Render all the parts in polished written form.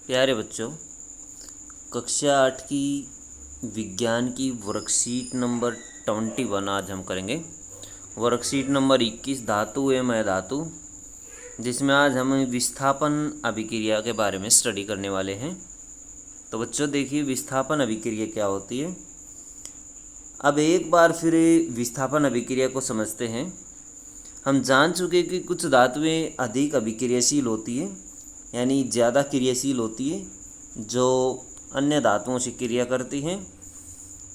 प्यारे बच्चों, कक्षा 8 की विज्ञान की वर्कशीट नंबर 21 आज हम करेंगे। वर्कशीट नंबर 21 धातु एवं अधातु, जिसमें आज हम विस्थापन अभिक्रिया के बारे में स्टडी करने वाले हैं। तो बच्चों देखिए, विस्थापन अभिक्रिया क्या होती है। अब एक बार फिर विस्थापन अभिक्रिया को समझते हैं। हम जान चुके कि कुछ धातुएं अधिक अभिक्रियाशील होती है, यानी ज़्यादा क्रियाशील होती है, जो अन्य धातुओं से क्रिया करती हैं।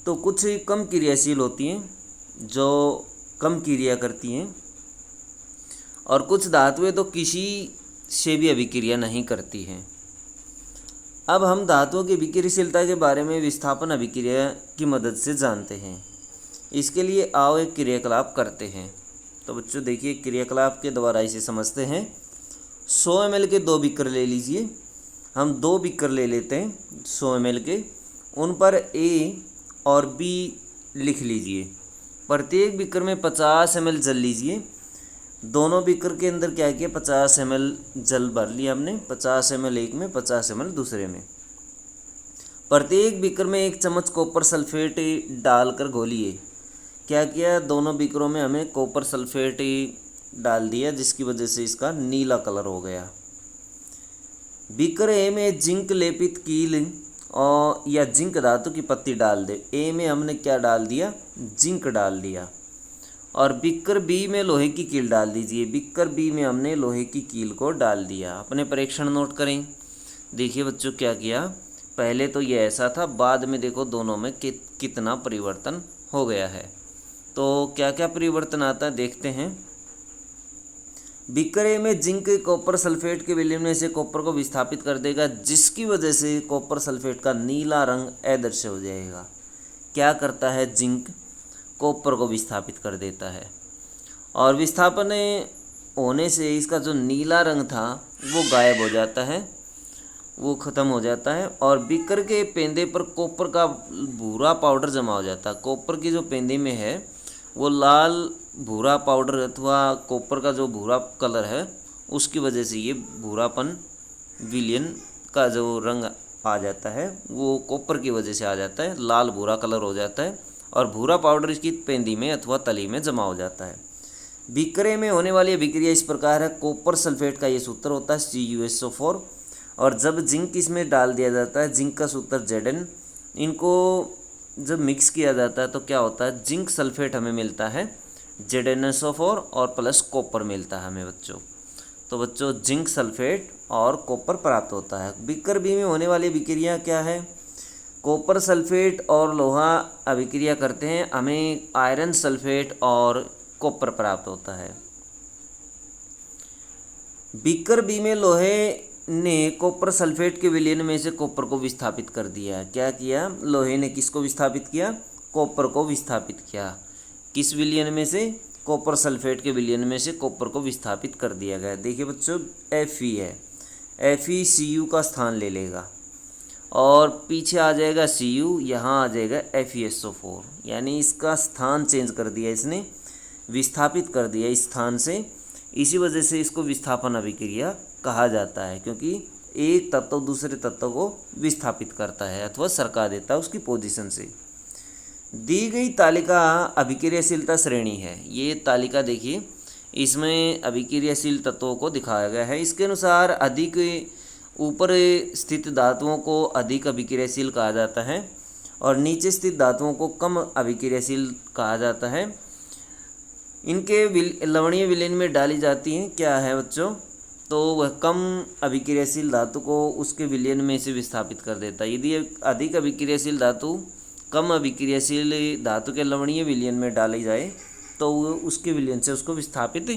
तो कुछ कम क्रियाशील होती हैं, जो कम क्रिया करती हैं, और कुछ धातुएं तो किसी से भी अभिक्रिया नहीं करती हैं। अब हम धातुओं की विक्रियशीलता के बारे में विस्थापन अभिक्रिया की मदद से जानते हैं। इसके लिए आओ एक क्रियाकलाप करते हैं। तो बच्चों देखिए, क्रियाकलाप के द्वारा इसे समझते हैं। 100 ml के 2 बीकर ले लीजिए। हम 2 बीकर ले लेते हैं 100 ml के। उन पर A और B लिख लीजिए। प्रत्येक बीकर में 50 ml जल लीजिए। दोनों बीकर के अंदर क्या किया, 50 ml जल भर लिया हमने। 50 ml एक में, 50 ml दूसरे में। प्रत्येक बीकर में 1 चम्मच कॉपर सल्फेट डालकर घोलिए। क्या किया, दोनों बीकरों में हमें कॉपर सल्फेट डाल दिया, जिसकी वजह से इसका नीला कलर हो गया। बीकर ए में जिंक लेपित कील और या जिंक धातु की पत्ती डाल दे। ए में हमने क्या डाल दिया, जिंक डाल दिया। और बीकर बी में लोहे की कील डाल दीजिए। बीकर बी में हमने लोहे की कील को डाल दिया। अपने परीक्षण नोट करें। देखिए बच्चों, क्या किया, पहले तो ये ऐसा था, बाद में देखो दोनों में कितना परिवर्तन हो गया है। तो क्या क्या परिवर्तन आता है देखते हैं। बीकर ए में जिंक कॉपर सल्फेट के विलयन से कॉपर को विस्थापित कर देगा, जिसकी वजह से कॉपर सल्फेट का नीला रंग अदृश्य हो जाएगा। क्या करता है, जिंक कॉपर को विस्थापित कर देता है, और विस्थापन होने से इसका जो नीला रंग था वो गायब हो जाता है, वो ख़त्म हो जाता है। और बीकर के पेंदे पर कॉपर का भूरा पाउडर जमा हो जाता है। कॉपर की जो पेंदे में है वो लाल भूरा पाउडर अथवा कॉपर का जो भूरा कलर है, उसकी वजह से ये भूरापन विलयन का जो रंग आ जाता है वो कॉपर की वजह से आ जाता है, लाल भूरा कलर हो जाता है, और भूरा पाउडर इसकी पेंदी में अथवा तली में जमा हो जाता है। बीकरे में होने वाली अभिक्रिया इस प्रकार है। कॉपर सल्फेट का ये सूत्र होता है CuSO4, और जब जिंक इसमें डाल दिया जाता है, जिंक का सूत्र Zn। इनको जब मिक्स किया जाता है तो क्या होता है, जिंक सल्फेट हमें मिलता है ZnSO4 और प्लस कॉपर मिलता है हमें बच्चों। तो बच्चों जिंक सल्फेट और कॉपर प्राप्त होता है। बीकर बी में होने वाली अभिक्रिया क्या है, कॉपर सल्फेट और लोहा अभिक्रिया करते हैं, हमें आयरन सल्फेट और कॉपर प्राप्त होता है। बीकर बी में लोहे ने कॉपर सल्फेट के विलयन में से कॉपर को विस्थापित कर दिया। क्या किया, लोहे ने किसको विस्थापित किया, कॉपर को विस्थापित किया। किस विलयन में से, कॉपर सल्फेट के विलयन में से कॉपर को विस्थापित कर दिया गया। देखिए बच्चों, Fe है, Fe Cu का स्थान ले लेगा, और पीछे आ जाएगा Cu, यहाँ आ जाएगा FeSO4, यानी इसका स्थान चेंज कर दिया इसने, विस्थापित कर दिया इस स्थान से। इसी वजह से इसको विस्थापन अभिक्रिया कहा जाता है, क्योंकि एक तत्व दूसरे तत्व को विस्थापित करता है अथवा सरका देता है उसकी पोजीशन से। दी गई तालिका अभिक्रियाशीलता श्रेणी है। ये तालिका देखिए, इसमें अभिक्रियाशील तत्वों को दिखाया गया है। इसके अनुसार अधिक ऊपर स्थित धातुओं को अधिक अभिक्रियाशील कहा जाता है, और नीचे स्थित धातुओं को कम अभिक्रियाशील कहा जाता है। इनके लवणीय विलयन में डाली जाती हैं, क्या है बच्चों, तो वह कम अभिक्रियाशील धातु को उसके विलयन में से विस्थापित कर देता है। यदि अधिक अभिक्रियाशील धातु कम अभिक्रियाशील धातु के लवणीय विलयन में डाली जाए तो वो उसके विलयन से उसको विस्थापित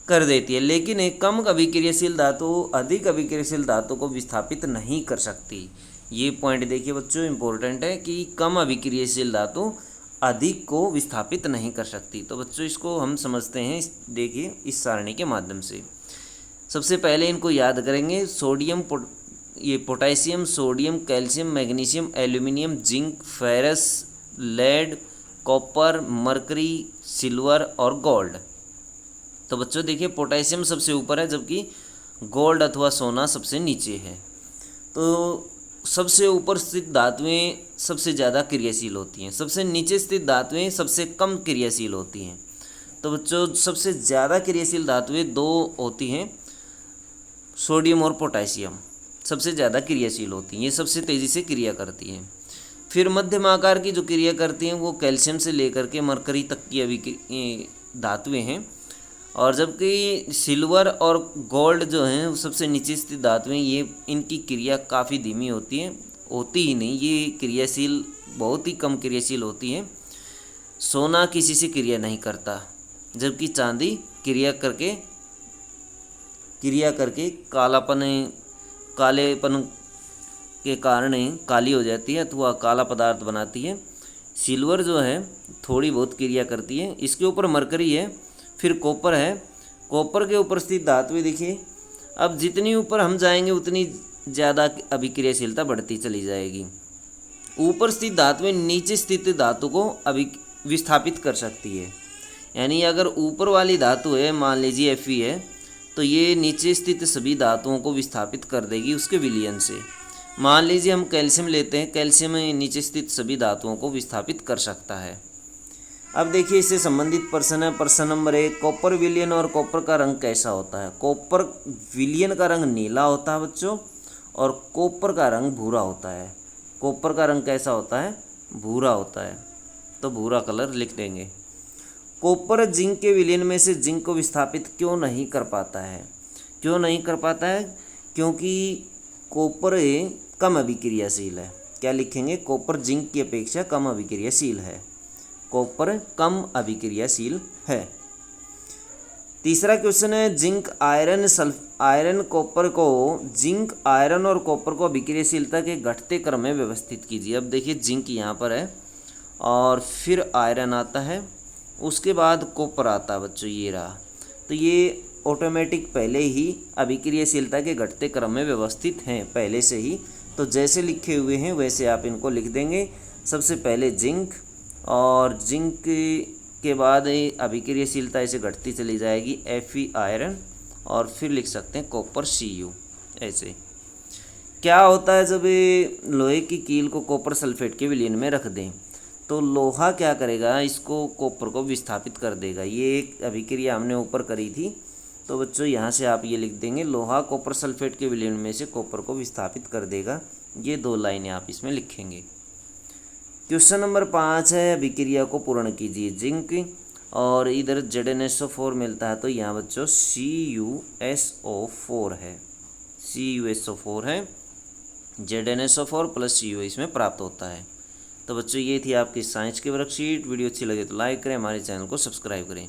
कर देती है। लेकिन एक कम अभिक्रियाशील धातु अधिक अभिक्रियाशील धातु को विस्थापित नहीं कर सकती। ये पॉइंट देखिए बच्चों, इम्पोर्टेंट है कि कम अभिक्रियाशील धातु अधिक को विस्थापित नहीं कर सकती। तो बच्चों इसको हम समझते हैं, देखिए इस सारणी के माध्यम से। सबसे पहले इनको याद करेंगे। Sodium potassium, sodium, calcium, magnesium, aluminium, zinc, ferrous, lead, copper, mercury, silver और गोल्ड। तो बच्चों देखिए, पोटेशियम सबसे ऊपर है, जबकि गोल्ड अथवा सोना सबसे नीचे है। तो सबसे ऊपर स्थित धातुएं सबसे ज़्यादा क्रियाशील होती हैं, सबसे नीचे स्थित धातुएं सबसे कम क्रियाशील होती हैं। तो बच्चों सबसे ज़्यादा क्रियाशील धातुएं दो होती हैं, सोडियम और पोटेशियम सबसे ज़्यादा क्रियाशील होती हैं, ये सबसे तेज़ी से क्रिया करती हैं। फिर मध्यम आकार की जो क्रिया करती हैं वो कैल्शियम से लेकर के मरकरी तक की अभी धातुएं हैं, और जबकि सिल्वर और गोल्ड जो हैं वो सबसे नीचे स्थित धातुएं, ये इनकी क्रिया काफ़ी धीमी होती है, होती ही नहीं, ये क्रियाशील बहुत ही कम क्रियाशील होती हैं। सोना किसी से क्रिया नहीं करता, जबकि चांदी क्रिया करके कालेपन के कारण काली हो जाती है अथवा काला पदार्थ बनाती है। सिल्वर जो है थोड़ी बहुत क्रिया करती है। इसके ऊपर मरकरी है, फिर कॉपर है। कॉपर के ऊपर स्थित धातुएं देखिए, अब जितनी ऊपर हम जाएंगे उतनी ज़्यादा अभिक्रियाशीलता बढ़ती चली जाएगी। ऊपर स्थित धातुएं नीचे स्थित धातु को विस्थापित कर सकती है, यानी अगर ऊपर वाली धातु है, मान लीजिए Fe है, तो ये नीचे स्थित सभी धातुओं को विस्थापित कर देगी उसके विलयन से। मान लीजिए हम कैल्शियम लेते हैं, कैल्शियम नीचे स्थित सभी धातुओं को विस्थापित कर सकता है। अब देखिए इससे संबंधित प्रश्न है, प्रश्न नंबर 1, कॉपर विलयन और कॉपर का रंग कैसा होता है? कॉपर विलयन का रंग नीला होता है बच्चों, और कॉपर का रंग भूरा होता है। कॉपर का रंग कैसा होता है? भूरा होता है, तो भूरा कलर लिख देंगे। कॉपर जिंक के विलयन में से जिंक को विस्थापित क्यों नहीं कर पाता है? क्यों नहीं कर पाता है? क्योंकि कॉपर कम अभिक्रियाशील है। क्या लिखेंगे? कॉपर जिंक की अपेक्षा कम अभिक्रियाशील है। कॉपर कम अभिक्रियाशील है। तीसरा क्वेश्चन है, जिंक आयरन कॉपर को जिंक आयरन और कॉपर को अभिक्रियाशीलता के घटते क्रम में व्यवस्थित कीजिए। अब देखिए जिंक यहाँ पर है और फिर आयरन आता है, उसके बाद कॉपर आता है बच्चों, ये रहा। तो ये ऑटोमेटिक पहले ही अभिक्रियाशीलता के घटते क्रम में व्यवस्थित हैं पहले से ही, तो जैसे लिखे हुए हैं वैसे आप इनको लिख देंगे। सबसे पहले जिंक, और जिंक के बाद अभिक्रियाशीलता ऐसे घटती चली जाएगी, Fe आयरन, और फिर लिख सकते हैं कॉपर Cu। ऐसे क्या होता है जब लोहे की कील को कॉपर सल्फेट के विलयन में रख दें, तो लोहा क्या करेगा? इसको कॉपर को विस्थापित कर देगा। ये एक अभिक्रिया हमने ऊपर करी थी, तो बच्चों यहाँ से आप ये लिख देंगे, लोहा कॉपर सल्फेट के विलयन में से कॉपर को विस्थापित कर देगा। ये 2 लाइनें आप इसमें लिखेंगे। क्वेश्चन नंबर 5 है, अभिक्रिया को पूर्ण कीजिए। जिंक और इधर ZnSO4 मिलता है, तो यहाँ बच्चों CuSO4 है, CuSO4 है, ZnSO4 प्लस Cu इसमें प्राप्त होता है। तो बच्चों ये थी आपकी साइंस की वर्कशीट। वीडियो अच्छी लगे तो लाइक करें, हमारे चैनल को सब्सक्राइब करें।